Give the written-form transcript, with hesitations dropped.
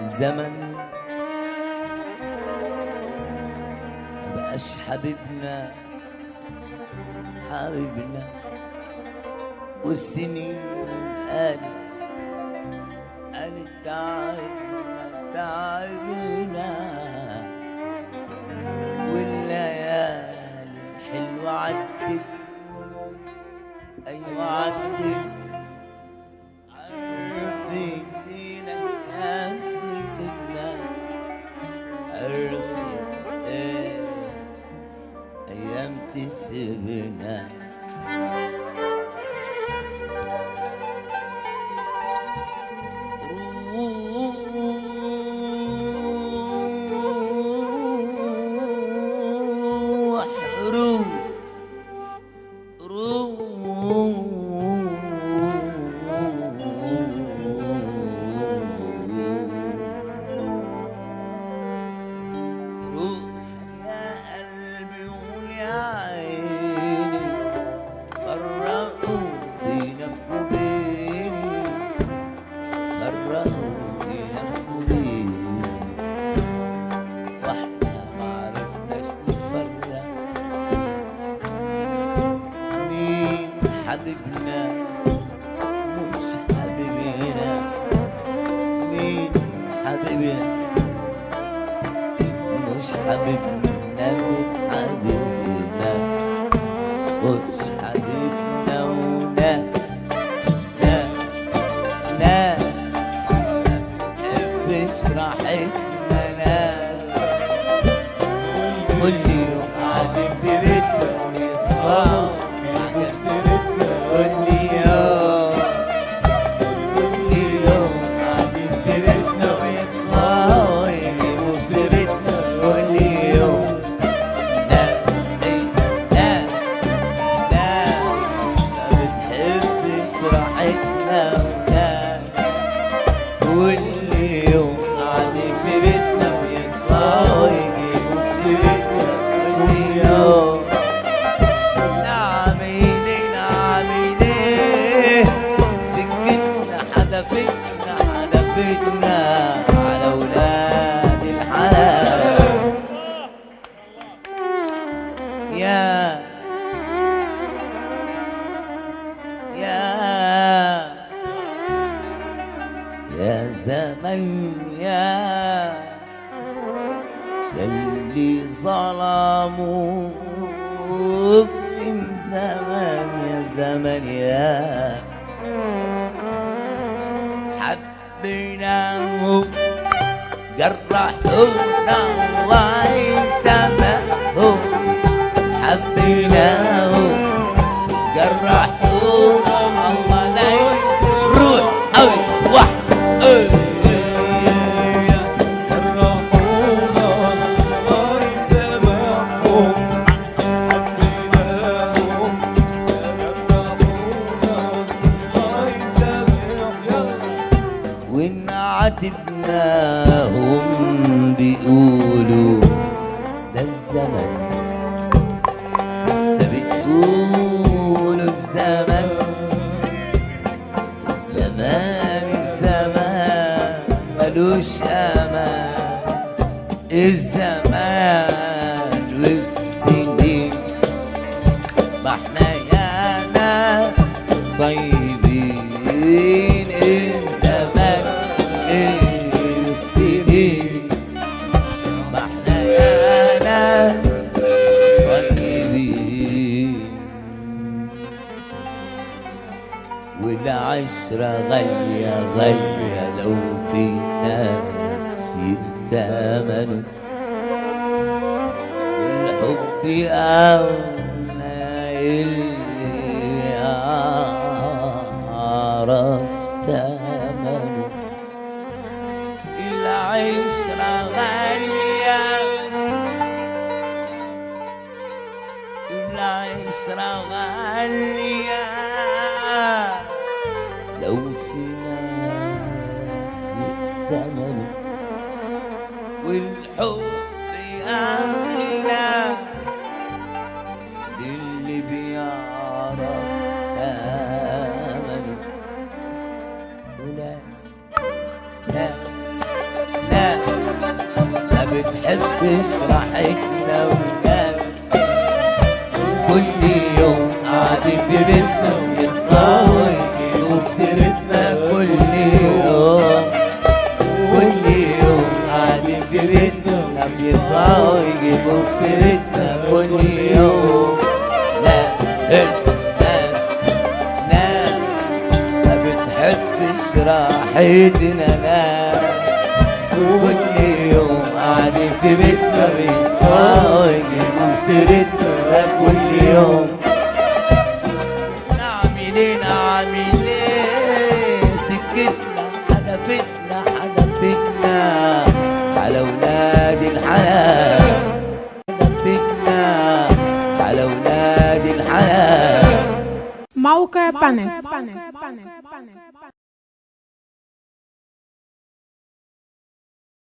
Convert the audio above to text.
الزمن مبقاش حبيبنا والسنين قالت تعبنا والليالي الحلوة عدت أيوة عدت عرفتينا قد سيبنا عرفت أيام تسيبنا حبيبنا مش حبيبنا مين حبيبنا مش حبيبنا حبيبنا مش حبيبنا وناس مش راحتنا ناس كل يوم قاعدين في بيتنا ويتفاوضوا حدفتنا على ولاد الحلال يا زمن يلي ظلموك من زمان يا زمن حبيناهم جرحونا الله يسامحهم حبيناهم جرحونا الله لا روح قوي واحد جرحونا الله يسامحهم حبيناهم جرحونا الله يسامحهم وإن عاتبناهم بيقولوا ده الزمن لسه بتقولوا الزمن ملوش أمان الزمان والسنين ما احنا يا ناس طيبين الزمان السنين ما احنا يا ناس طيبين والعشرة غالية غالية لو في ناس يتامنوا الحب أولى اللي عرف تامنه العشرة غالية العشرة غالية لو في ناس يتامنوا والحب أغلى بتحبش راحتنا والناس كل يوم قاعدين في بيتنا ويرفعوا يجيبوا في سيرتنا كل يوم قاعدين في بيتنا بيرفعوا يجيبوا في سيرتنا كل يوم ناس ما بتحبش راحتنا ناس كل يوم قاعدين في بيتنا بيرفعوا يجيبوا في سيرتنا كل يوم نعمل ايه سكتنا حدفتنا على ولاد الحلال حدفتنا على ولاد الحلال موقع بانل